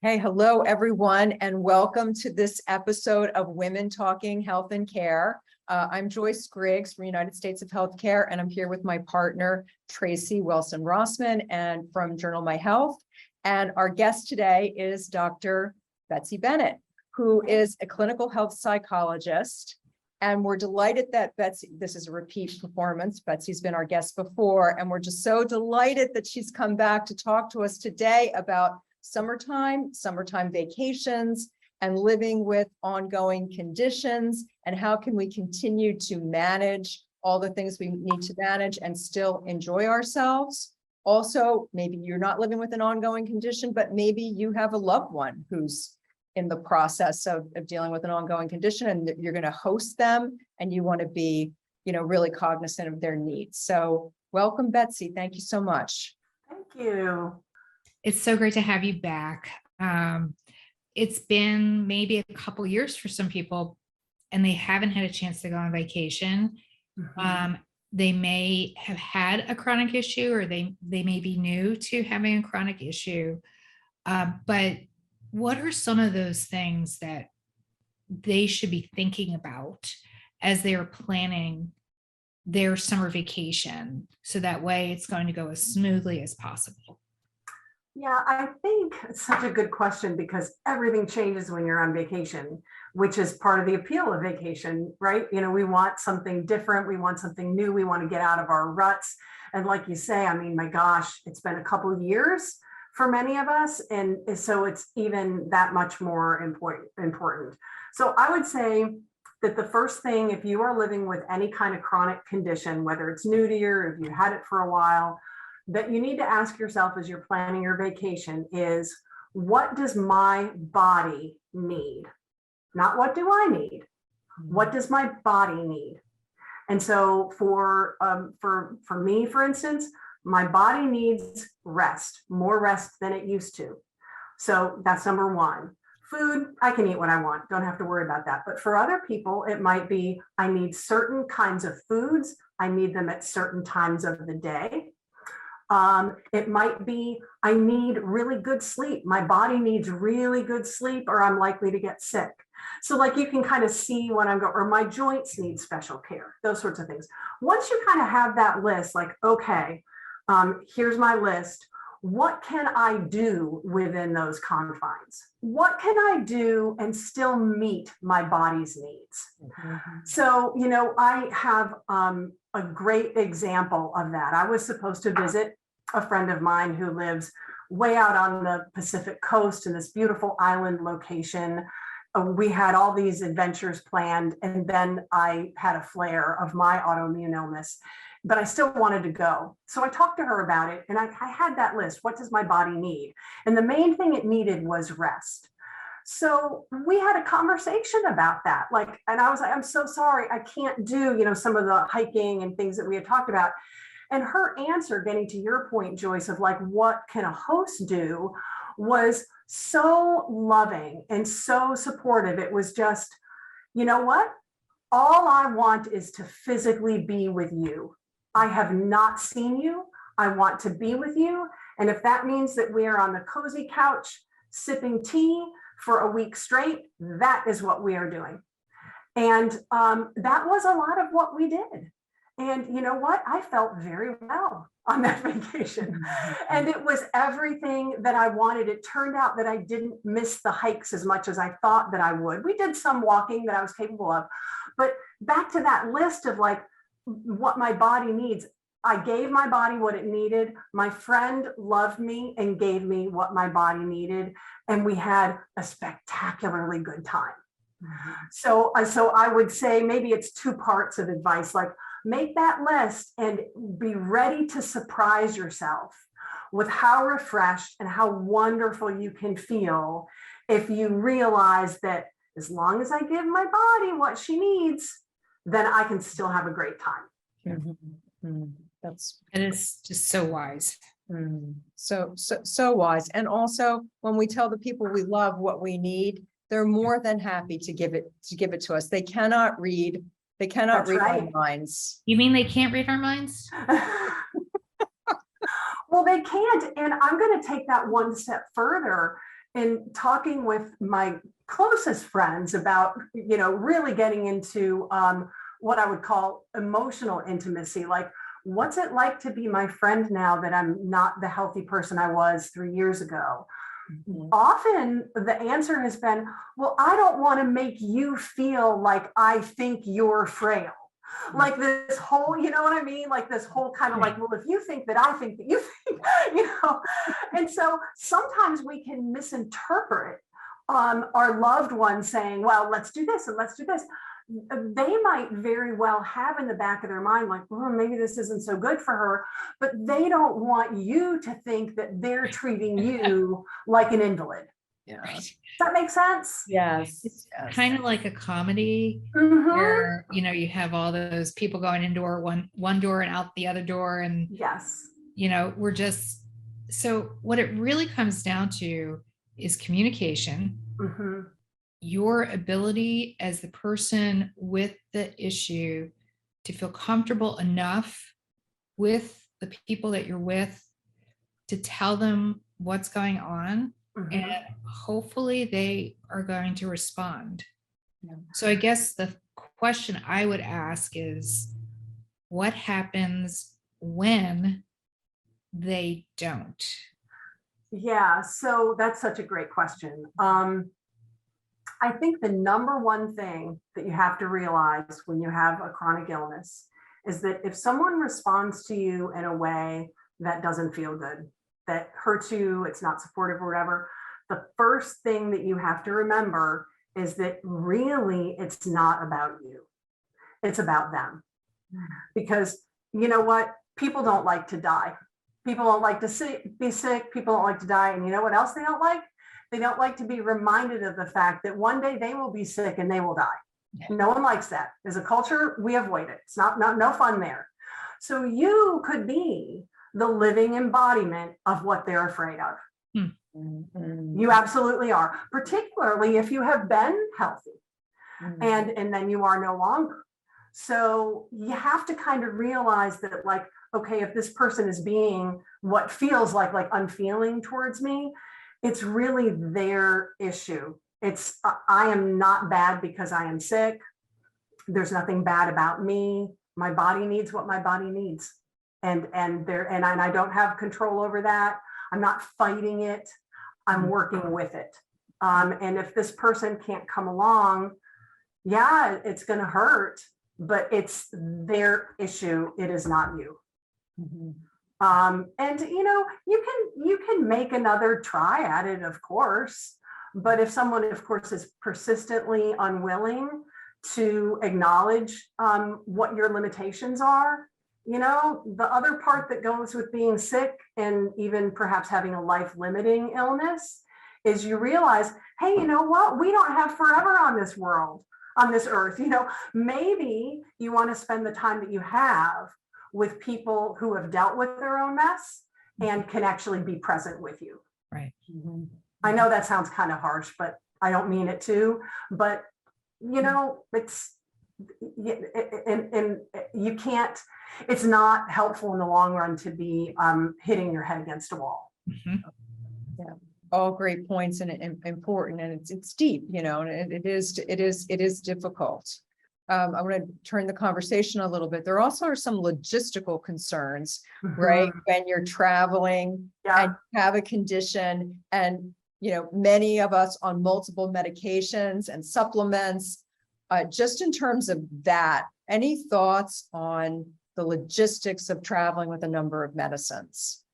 Hey, hello, everyone, and welcome to this episode of Women Talking Health and Care. I'm Joyce Griggs from United States of Healthcare, and I'm here with my partner, Tracy Wilson-Rossman, and from Journal My Health. And our guest today is Dr. Betsy Bennett, who is a clinical health psychologist. And we're delighted that Betsy, this is a repeat performance. Betsy's been our guest before, and we're just so delighted that she's come back to talk to us today about summertime vacations, and living with ongoing conditions, and how can we continue to manage all the things we need to manage and still enjoy ourselves. Also, maybe you're not living with an ongoing condition, but maybe you have a loved one who's in the process of dealing with an ongoing condition, and you're going to host them, and you want to be, really cognizant of their needs. So welcome, Betsy. Thank you so much. Thank you. It's so great to have you back. It's been maybe a couple years for some people, and they haven't had a chance to go on vacation. Mm-hmm. They may have had a chronic issue, or they may be new to having a chronic issue. But what are some of those things that they should be thinking about as they are planning their summer vacation, so that way it's going to go as smoothly as possible? Yeah, I think it's such a good question, because everything changes when you're on vacation, which is part of the appeal of vacation, right? We want something different. We want something new. We want to get out of our ruts. And like you say, I mean, my gosh, it's been a couple of years for many of us. And so it's even that much more important. So I would say that the first thing, if you are living with any kind of chronic condition, whether it's new to you or if you had it for a while, that you need to ask yourself as you're planning your vacation is, what does my body need? Not what do I need? What does my body need? And so for me, for instance, my body needs rest, more rest than it used to. So that's number one. Food, I can eat what I want. Don't have to worry about that. But for other people, it might be, I need certain kinds of foods. I need them at certain times of the day. It might be, I need really good sleep. My body needs really good sleep, or I'm likely to get sick. So like you can kind of see when I'm going, or my joints need special care, those sorts of things. Once you kind of have that list, like, okay, here's my list. What can I do within those confines? What can I do and still meet my body's needs? Mm-hmm. So, I have a great example of that. I was supposed to visit a friend of mine who lives way out on the Pacific coast in this beautiful island location. We had all these adventures planned, and then I had a flare of my autoimmune illness, but I still wanted to go. So I talked to her about it, and I had that list. What does my body need? And the main thing it needed was rest. So we had a conversation about that. And I was like, I'm so sorry, I can't do, some of the hiking and things that we had talked about. And her answer, getting to your point, Joyce, of like, what can a host do, was so loving and so supportive. It was just, you know what? All I want is to physically be with you. I have not seen you. I want to be with you. And if that means that we are on the cozy couch sipping tea for a week straight, that is what we are doing. And that was a lot of what we did. And you know what? I felt very well on that vacation. And it was everything that I wanted. It turned out that I didn't miss the hikes as much as I thought that I would. We did some walking that I was capable of. But back to that list of like what my body needs, I gave my body what it needed. My friend loved me and gave me what my body needed. And we had a spectacularly good time. Mm-hmm. So I would say maybe it's two parts of advice, like make that list and be ready to surprise yourself with how refreshed and how wonderful you can feel if you realize that as long as I give my body what she needs, then I can still have a great time. Mm-hmm. Mm-hmm. It is just so wise. So wise. And also, when we tell the people we love what we need, they're more than happy to give it to us. They cannot read our minds. You mean they can't read our minds? Well, they can't. And I'm going to take that one step further in talking with my closest friends about, really getting into what I would call emotional intimacy, like what's it like to be my friend now that I'm not the healthy person I was 3 years ago? Often the answer has been, well, I don't want to make you feel like I think you're frail. Like this whole, you know what I mean? Like this whole kind of like, well, if you think that I think that you think, and so sometimes we can misinterpret our loved ones saying, well, let's do this and let's do this. They might very well have in the back of their mind, like, well, maybe this isn't so good for her, but they don't want you to think that they're treating you like an invalid. Yeah. Does that make sense? Yes. It's kind of like a comedy Mhm. where, you have all those people going in one door and out the other door. And, Yes. we're just, so what it really comes down to is communication. Mm-hmm. Your ability as the person with the issue to feel comfortable enough with the people that you're with to tell them what's going on, Mm-hmm. and hopefully they are going to respond. Yeah. So I guess the question I would ask is, what happens when they don't? Yeah, so that's such a great question. I think the number one thing that you have to realize when you have a chronic illness is that if someone responds to you in a way that doesn't feel good, that hurts you, it's not supportive or whatever, the first thing that you have to remember is that really it's not about you. It's about them. Because you know what? People don't like to die. People don't like to be sick. People don't like to die. And you know what else they don't like? They don't like to be reminded of the fact that one day they will be sick and they will die. No one likes that. As a culture, we avoid it. It's no fun there. So you could be the living embodiment of what they're afraid of. Mm-hmm. You absolutely are, particularly if you have been healthy and then you are no longer. So you have to kind of realize that, like, okay, if this person is being what feels like unfeeling towards me, it's really their issue. It's I am not bad because I am sick. There's nothing bad about me. My body needs what my body needs, and I don't have control over that. I'm not fighting it. I'm working with it. And if this person can't come along, yeah, it's going to hurt, but it's their issue. It is not you. Mm-hmm. And you can make another try at it, of course, but if someone, of course, is persistently unwilling to acknowledge what your limitations are, the other part that goes with being sick and even perhaps having a life-limiting illness is you realize, hey, you know what? We don't have forever on this world, on this earth. Maybe you want to spend the time that you have with people who have dealt with their own mess and can actually be present with you. Right. Mm-hmm. I know that sounds kind of harsh, but I don't mean it to, but it's, and you can't, it's not helpful in the long run to be hitting your head against a wall. Mm-hmm. Yeah. All great points and important, and it's deep, and it is difficult. I want to turn the conversation a little bit. There also are some logistical concerns, right? When you're traveling and you have a condition, and many of us on multiple medications and supplements. Just in terms of that, any thoughts on the logistics of traveling with a number of medicines?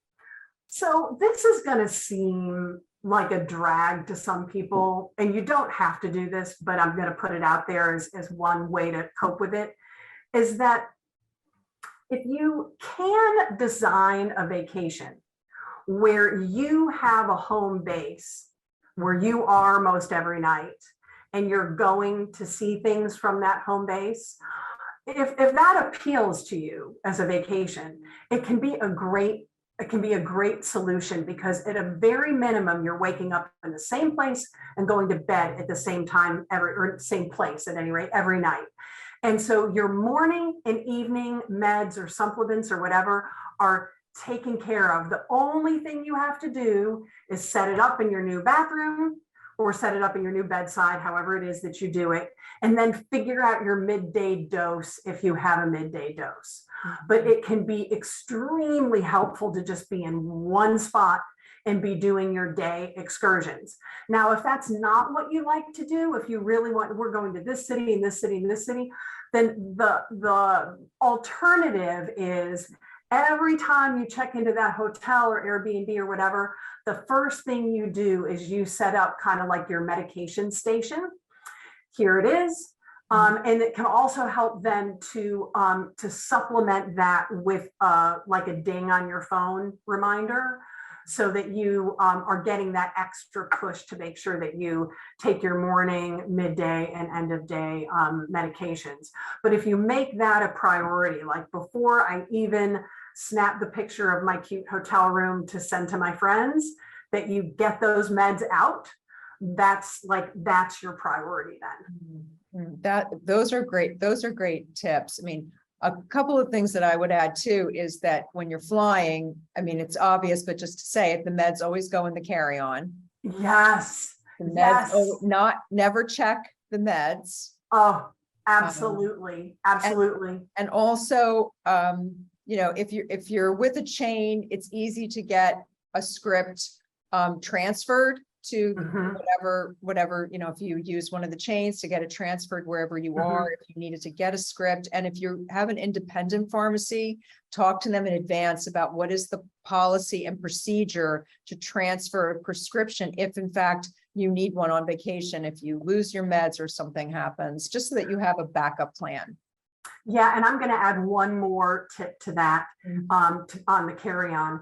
So this is going to seem like a drag to some people, and you don't have to do this, but I'm going to put it out there as one way to cope with it, is that if you can design a vacation where you have a home base where you are most every night and you're going to see things from that home base, if that appeals to you as a vacation, it can be a great solution, because at a very minimum, you're waking up in the same place and going to bed at the same time or same place at any rate every night. And so your morning and evening meds or supplements or whatever are taken care of. The only thing you have to do is set it up in your new bathroom or set it up in your new bedside, however it is that you do it, and then figure out your midday dose if you have a midday dose. But it can be extremely helpful to just be in one spot and be doing your day excursions. Now, if that's not what you like to do, if you really want, we're going to this city and this city and this city, then the alternative is every time you check into that hotel or Airbnb or whatever, the first thing you do is you set up kind of like your medication station. Here it is. And it can also help then to supplement that with like a ding on your phone reminder, so that you are getting that extra push to make sure that you take your morning, midday, and end of day medications. But if you make that a priority, like before I even snap the picture of my cute hotel room to send to my friends, that you get those meds out, that's your priority then. Those are great. Those are great tips. I mean, a couple of things that I would add too is that when you're flying, I mean, it's obvious, but just to say it, the meds always go in the carry-on. Yes. The meds, Yes. never check the meds. Oh, absolutely. Absolutely. And also, you know, if you're with a chain, it's easy to get a script transferred to whatever, you know, if you use one of the chains to get it transferred wherever you are, if you needed to get a script. And if you have an independent pharmacy, talk to them in advance about what is the policy and procedure to transfer a prescription if in fact you need one on vacation, if you lose your meds or something happens, just so that you have a backup plan. Yeah, and I'm going to add one more tip to that on the carry-on.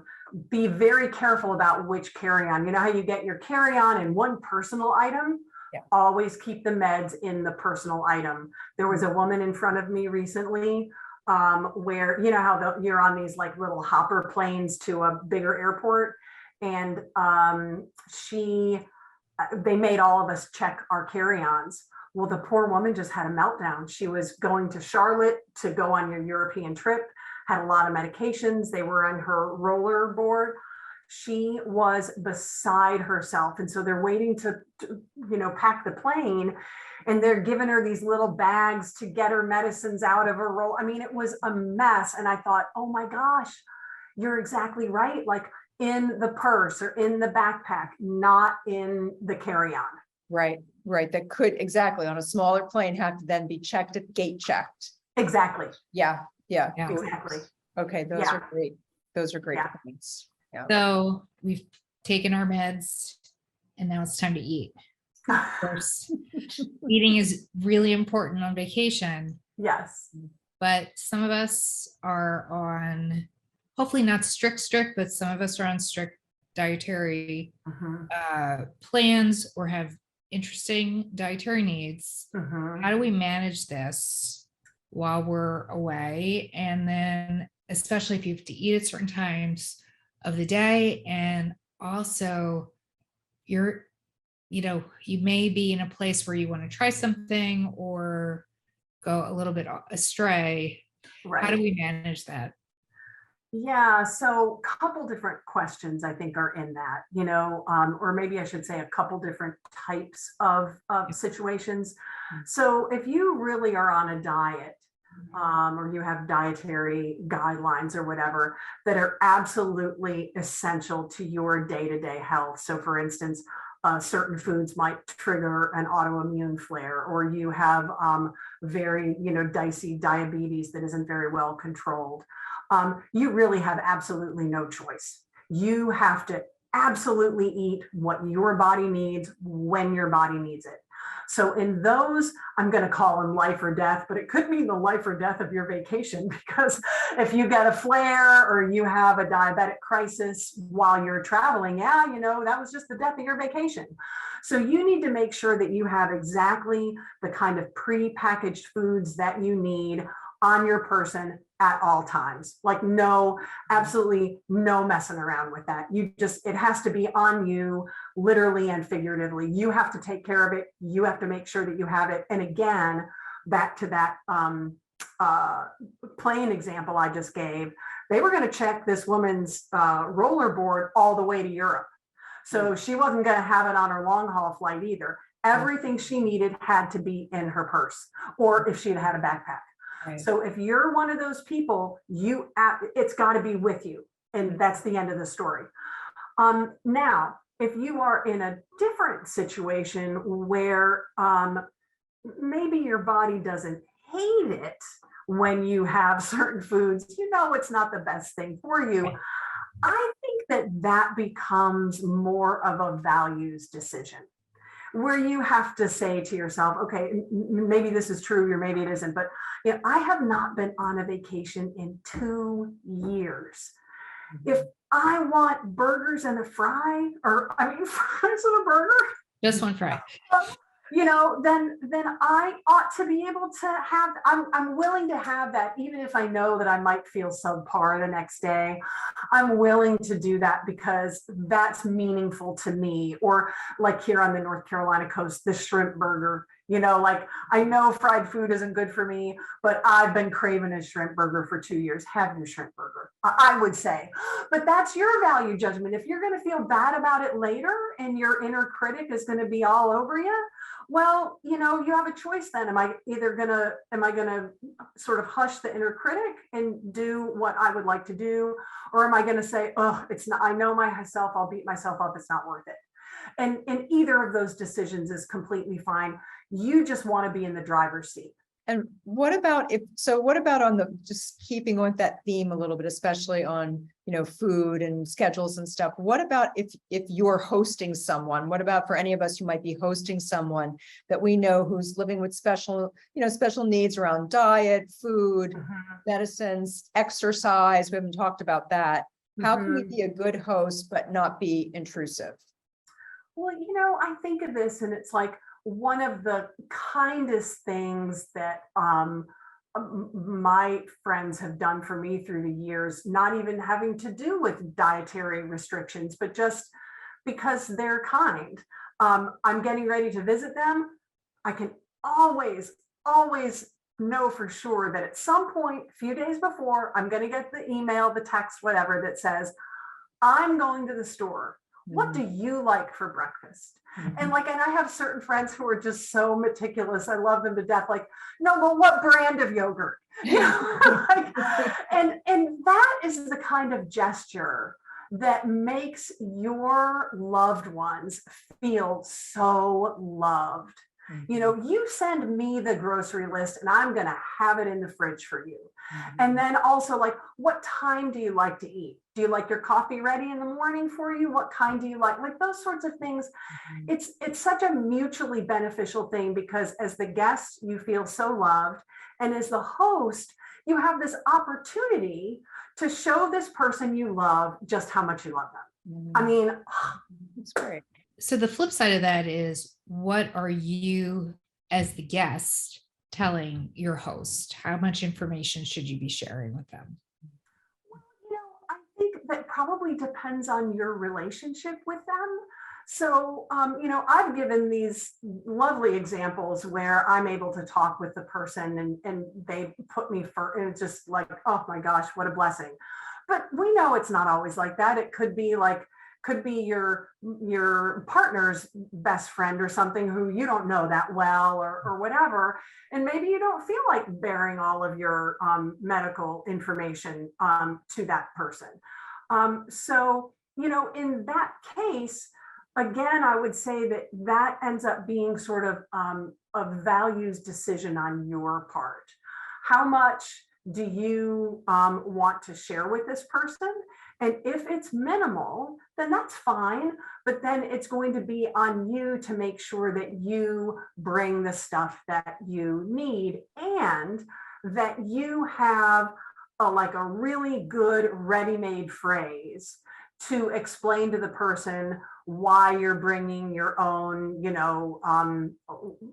Be very careful about which carry-on. You know how you get your carry-on in one personal item? Yeah. Always keep the meds in the personal item. There was a woman in front of me recently where, you know how you're on these like little hopper planes to a bigger airport, and they made all of us check our carry-ons. Well, the poor woman just had a meltdown. She was going to Charlotte to go on your European trip, had a lot of medications. They were on her roller board. She was beside herself. And so they're waiting to you know, pack the plane, and they're giving her these little bags to get her medicines out of her roll. I mean, it was a mess. And I thought, oh my gosh, you're exactly right. Like in the purse or in the backpack, not in the carry-on. Right. That could exactly on a smaller plane have to then be checked, gate checked. Exactly. Yeah. Exactly. Okay. Those are great. Those are great points. Yeah. So we've taken our meds and now it's time to eat. Of course, eating is really important on vacation. Yes. But some of us are on, hopefully not strict, but some of us are on strict dietary plans or have interesting dietary needs. How do we manage this while we're away? And then especially if you have to eat at certain times of the day, and also you may be in a place where you want to try something or go a little bit astray. Right. How do we manage that? Yeah, so a couple different questions I think are in that, you know, or maybe I should say a couple different types of situations. So if you really are on a diet, or you have dietary guidelines or whatever that are absolutely essential to your day-to-day health. So for instance, certain foods might trigger an autoimmune flare, or you have very, you know, dicey diabetes that isn't very well controlled. You really have absolutely no choice. You have to absolutely eat what your body needs when your body needs it. So in those, I'm going to call them life or death, but it could mean the life or death of your vacation, because if you get a flare or you have a diabetic crisis while you're traveling, yeah, you know, that was just the death of your vacation. So you need to make sure that you have exactly the kind of pre-packaged foods that you need on your person at all times. Like absolutely no messing around with that. It has to be on you, literally and figuratively. You have to take care of it. You have to make sure that you have it. And again, back to that plane example I just gave, They were going to check this woman's rollerboard all the way to Europe. So she wasn't going to have it on her long haul flight either. Everything she needed had to be in her purse, or if she'd had a backpack. Right. So if you're one of those people, it's got to be with you. And that's the end of the story. Now, if you are in a different situation where maybe your body doesn't hate it when you have certain foods, it's not the best thing for you. I think that becomes more of a values decision, where you have to say to yourself, okay, maybe this is true or maybe it isn't, but I have not been on a vacation in 2 years. If I want burgers and a fry, fries and a burger, Just one fry. Then I ought to be able to have, I'm willing to have that, even if I know that I might feel subpar the next day. I'm willing to do that because that's meaningful to me. Or like here on the North Carolina coast, the shrimp burger, I know fried food isn't good for me, but I've been craving a shrimp burger for 2 years. Have your shrimp burger, I would say. But that's your value judgment. If you're going to feel bad about it later and your inner critic is going to be all over you, well, you have a choice then. Am I going to sort of hush the inner critic and do what I would like to do? Or am I going to say, oh, it's not, I know myself, I'll beat myself up, it's not worth it. And either of those decisions is completely fine. You just want to be in the driver's seat. And what about on just keeping on that theme a little bit, especially on, food and schedules and stuff. What about if you're hosting someone? What about for any of us who might be hosting someone that we know who's living with special needs around diet, food, medicines, exercise? We haven't talked about that. How can we be a good host, but not be intrusive? Well, I think of this and it's like one of the kindest things that my friends have done for me through the years, not even having to do with dietary restrictions, but just because they're kind. I'm getting ready to visit them. I can always know for sure that at some point, a few days before, I'm going to get the email, the text, whatever, that says, I'm going to the store. What do you like for breakfast? And I have certain friends who are just so meticulous. I love them to death. No, well, what brand of yogurt? And that is the kind of gesture that makes your loved ones feel so loved. You send me the grocery list and I'm going to have it in the fridge for you. And then also what time do you like to eat? Do you like your coffee ready in the morning for you? What kind do you like? Those sorts of things. It's such a mutually beneficial thing because as the guest, you feel so loved. And as the host, you have this opportunity to show this person you love just how much you love them. It's great. So the flip side of that is, what are you as the guest telling your host? How much information should you be sharing with them? Well, I think that probably depends on your relationship with them. So, I've given these lovely examples where I'm able to talk with the person and they put me first, and it's just oh my gosh, what a blessing. But we know it's not always like that. It could be your partner's best friend or something who you don't know that well or whatever. And maybe you don't feel like bearing all of your medical information to that person. So, in that case, again, I would say that ends up being sort of a values decision on your part. How much do you want to share with this person? And if it's minimal, then that's fine. But then it's going to be on you to make sure that you bring the stuff that you need and that you have a really good ready-made phrase to explain to the person why you're bringing your own,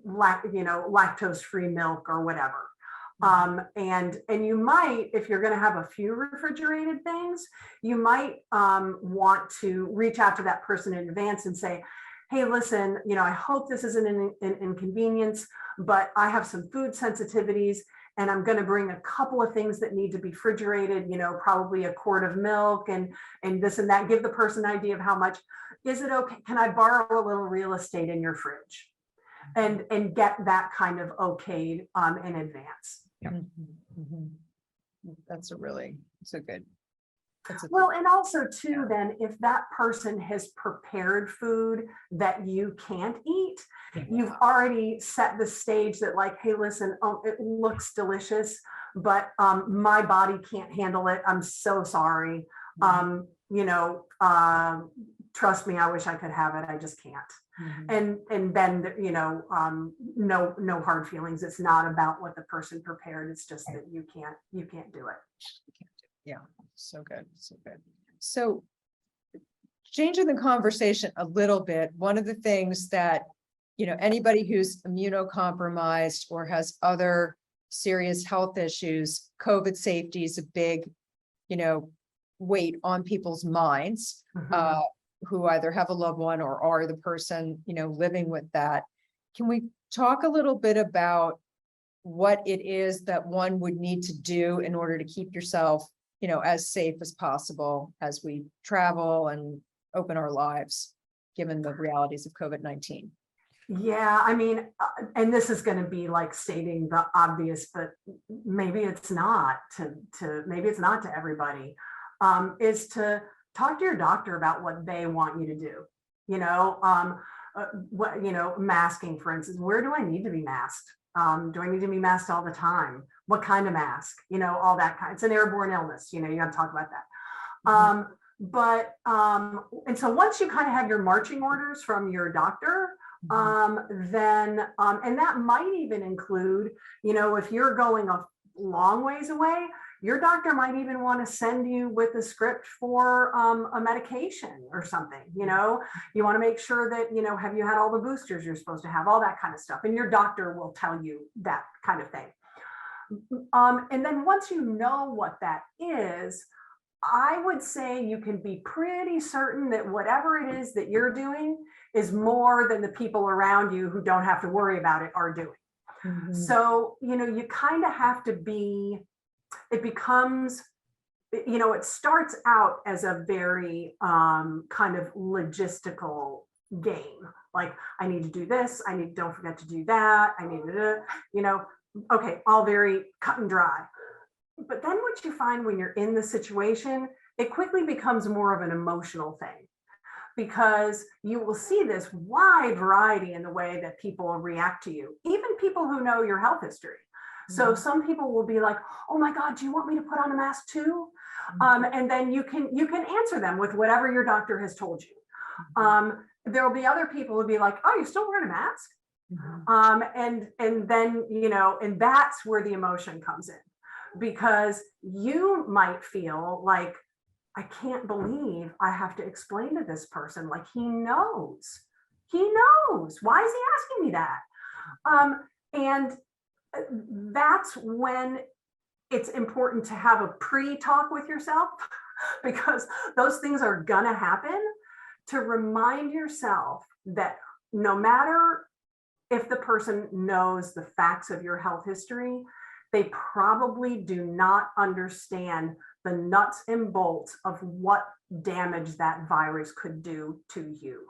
lactose-free milk or whatever. And you might, if you're going to have a few refrigerated things, you might want to reach out to that person in advance and say, hey, listen, I hope this isn't an inconvenience, but I have some food sensitivities. and I'm going to bring a couple of things that need to be refrigerated, probably a quart of milk and this and that. Give the person an idea of how much. Is it okay? Can I borrow a little real estate in your fridge? And get that kind of okayed in advance. That's a good. Well, and also too, then if that person has prepared food that you can't eat, you've already set the stage that like, hey, listen, it looks delicious, but my body can't handle it. I'm so sorry. Trust me, I wish I could have it. I just can't. And then, no hard feelings. It's not about what the person prepared. It's just that you can't do it. Yeah. So good. So good. So changing the conversation a little bit, one of the things that, anybody who's immunocompromised or has other serious health issues, COVID safety is a big, weight on people's minds, who either have a loved one or are the person, living with that. Can we talk a little bit about what it is that one would need to do in order to keep yourself as safe as possible as we travel and open our lives, given the realities of COVID-19? Yeah, I mean, and this is going to be like stating the obvious, but maybe it's not maybe it's not to everybody, is to talk to your doctor about what they want you to do. Masking, for instance. Where do I need to be masked? Do I need to be masked all the time? What kind of mask? All that kind. It's an airborne illness. You got to talk about that. And so once you kind of have your marching orders from your doctor, then and that might even include, if you're going a long ways away, your doctor might even want to send you with a script for a medication or something. You want to make sure that, have you had all the boosters you're supposed to have, all that kind of stuff. And your doctor will tell you that kind of thing. And then once you know what that is, I would say you can be pretty certain that whatever it is that you're doing is more than the people around you who don't have to worry about it are doing. So, you kind of have to be, it becomes, it starts out as a very kind of logistical game. Like, I need to do this. Don't forget to do that. I need to, okay, all very cut and dry. But then what you find when you're in the situation, it quickly becomes more of an emotional thing, because you will see this wide variety in the way that people react to you, even people who know your health history. So some people will be like, oh my God, do you want me to put on a mask too? And then you can answer them with whatever your doctor has told you. There'll be other people who'll be like, oh, you're still wearing a mask? And then, and that's where the emotion comes in, because you might feel like, I can't believe I have to explain to this person, like he knows. Why is he asking me that? And that's when it's important to have a pre-talk with yourself, because those things are gonna happen, to remind yourself that no matter if the person knows the facts of your health history, they probably do not understand the nuts and bolts of what damage that virus could do to you.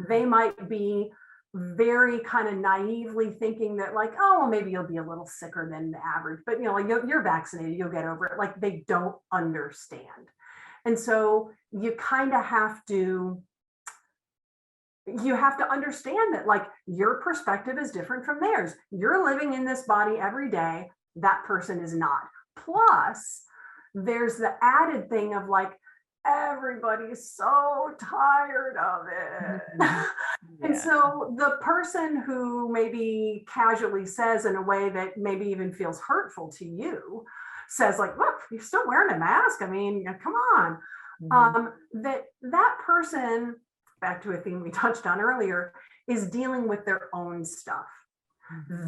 They might be very kind of naively thinking that like, oh, well, maybe you'll be a little sicker than the average, but like you're vaccinated, you'll get over it. Like, they don't understand. And so you kind of have to understand that like your perspective is different from theirs. You're living in this body every day. That person is not. Plus, there's the added thing of like, everybody's so tired of it. And so the person who maybe casually says in a way that maybe even feels hurtful to you, says like, look, you're still wearing a mask. I mean, come on. That person, back to a theme we touched on earlier, is dealing with their own stuff.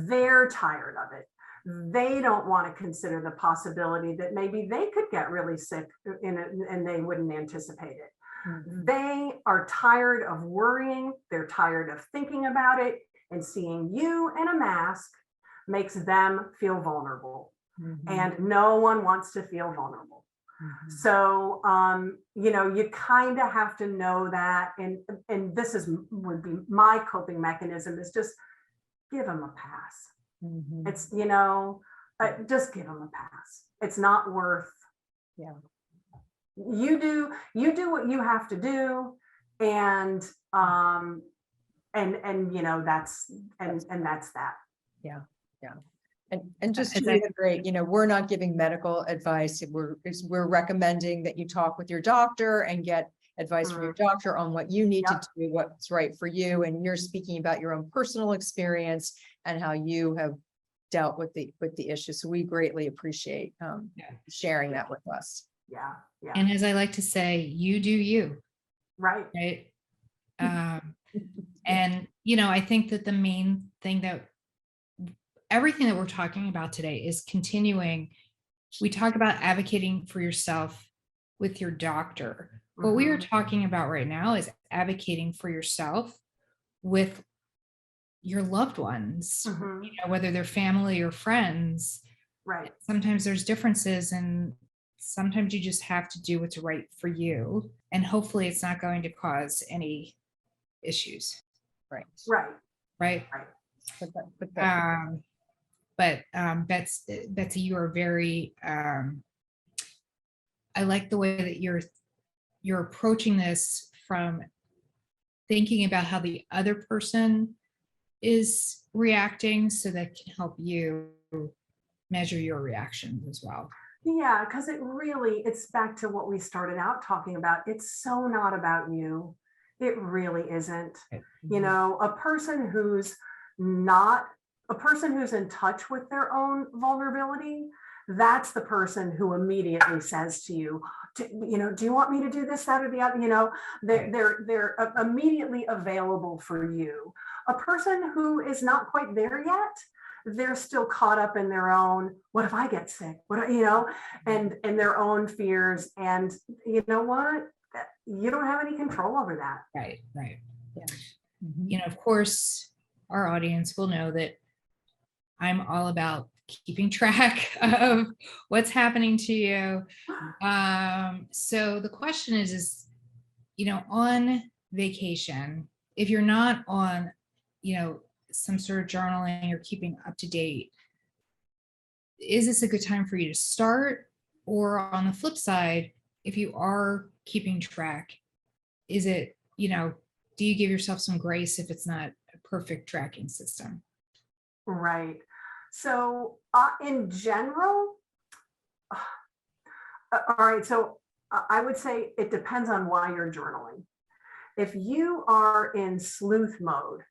They're tired of it. They don't want to consider the possibility that maybe they could get really sick and they wouldn't anticipate it. They are tired of worrying. They're tired of thinking about it and seeing you in a mask makes them feel vulnerable. Mhm. And no one wants to feel vulnerable. Mhm. So, you kind of have to know that. And this would be my coping mechanism, is just give them a pass. Mhm. It's, just give them a pass. It's not worth. Yeah. You do what you have to do. And, that's that. Yeah. Yeah. And just to Exactly. reiterate, we're not giving medical advice. We're recommending that you talk with your doctor and get advice from your doctor on what you need to Yep. do, what's right for you. And you're speaking about your own personal experience and how you have dealt with the issue. So we greatly appreciate sharing that with us. Yeah. Yeah. And as I like to say, you do you, Right. right? And, I think that the main thing that everything that we're talking about today is continuing. We talk about advocating for yourself with your doctor. What we are talking about right now is advocating for yourself with your loved ones, whether they're family or friends. Right. Sometimes there's differences, and sometimes you just have to do what's right for you. And hopefully it's not going to cause any issues. Right. Right. Right. Right. But Betsy, you are very, I like the way that you're approaching this from thinking about how the other person is reacting, so that can help you measure your reactions as well. Yeah, because it's back to what we started out talking about. It's so not about you. It really isn't. A person who's in touch with their own vulnerability, that's the person who immediately says to you, do you want me to do this, that, or the other? They're immediately available for you. A person who is not quite there yet, they're still caught up in their own, what if I get sick? And their own fears. And you know what? You don't have any control over that. Right. Yeah. Of course, our audience will know that I'm all about keeping track of what's happening to you. So the question is, on vacation, if you're not on, some sort of journaling or keeping up to date, is this a good time for you to start? Or on the flip side, if you are keeping track, is it, do you give yourself some grace if it's not a perfect tracking system? Right. So in general, all right. So I would say it depends on why you're journaling. If you are in sleuth mode,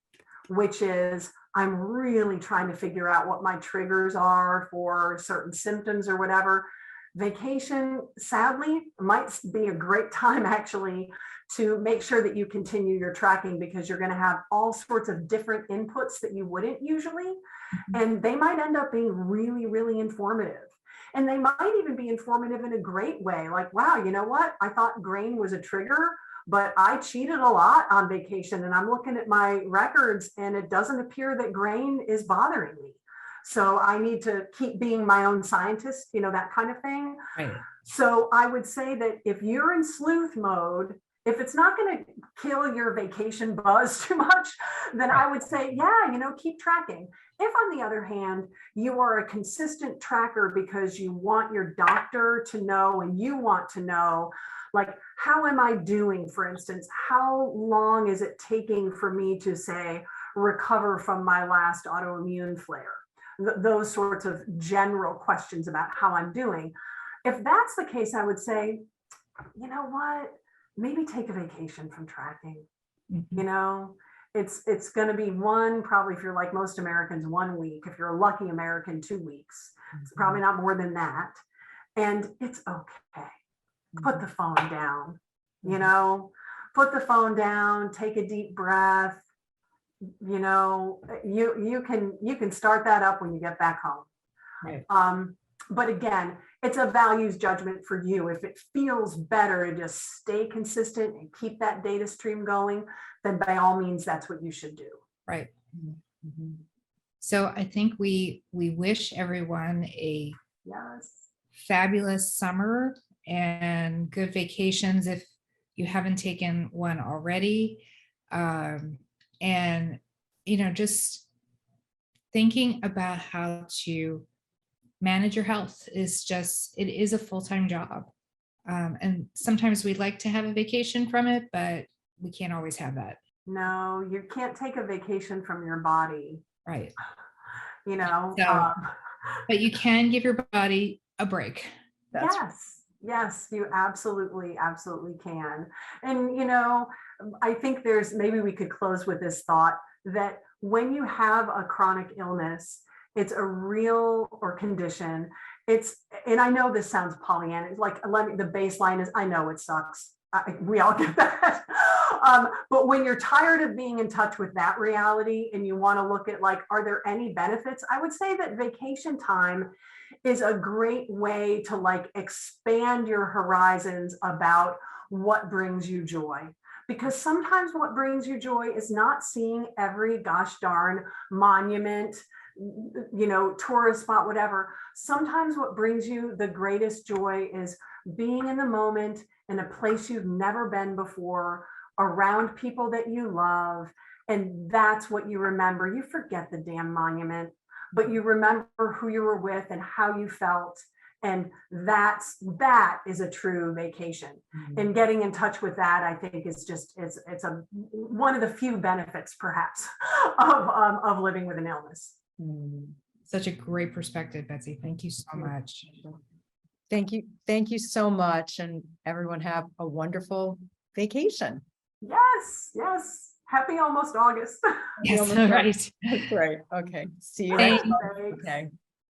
which is I'm really trying to figure out what my triggers are for certain symptoms or whatever, vacation, sadly, might be a great time actually to make sure that you continue your tracking, because you're going to have all sorts of different inputs that you wouldn't usually. And they might end up being really, really informative. And they might even be informative in a great way. Like, wow, you know what? I thought grain was a trigger, but I cheated a lot on vacation, and I'm looking at my records and it doesn't appear that grain is bothering me. So I need to keep being my own scientist, that kind of thing. Right. So I would say that if you're in sleuth mode, if it's not going to kill your vacation buzz too much, then I would say, keep tracking. If on the other hand, you are a consistent tracker because you want your doctor to know and you want to know, like, how am I doing, for instance? How long is it taking for me to, say, recover from my last autoimmune flare? Those sorts of general questions about how I'm doing. If that's the case, I would say, you know what? Maybe take a vacation from tracking. It's going to be probably, if you're like most Americans, 1 week. If you're a lucky American, 2 weeks. It's probably not more than that. And it's okay. Put the phone down, put the phone down, take a deep breath. You can start that up when you get back home. Right. But again, it's a values judgment for you. If it feels better to just stay consistent and keep that data stream going, then by all means, that's what you should do. Right. So I think we wish everyone a Yes. fabulous summer and good vacations if you haven't taken one already. And, just thinking about how to manage your health it is a full-time job. And sometimes we'd like to have a vacation from it, but we can't always have that. No, you can't take a vacation from your body, Right. So, But you can give your body a break. yes, you absolutely can. And, I think maybe we could close with this thought that when you have a chronic illness, it's a real or condition. And I know this sounds Pollyanna, like the baseline is, I know it sucks. We all get that. But when you're tired of being in touch with that reality and you want to look at are there any benefits? I would say that vacation time is a great way to expand your horizons about what brings you joy. Because sometimes what brings you joy is not seeing every gosh darn monument, tourist spot, whatever. Sometimes what brings you the greatest joy is being in the moment in a place you've never been before, around people that you love. And that's what you remember. You forget the damn monument, but you remember who you were with and how you felt. And that is a true vacation. Mm-hmm. And getting in touch with that, I think it's one of the few benefits perhaps of living with an illness. Such a great perspective, Betsy. Thank you so much. Thank you. Thank you so much. And everyone have a wonderful vacation. Yes. Happy almost August. Yes, right. That's right. Okay. See you Bye. next time. Okay.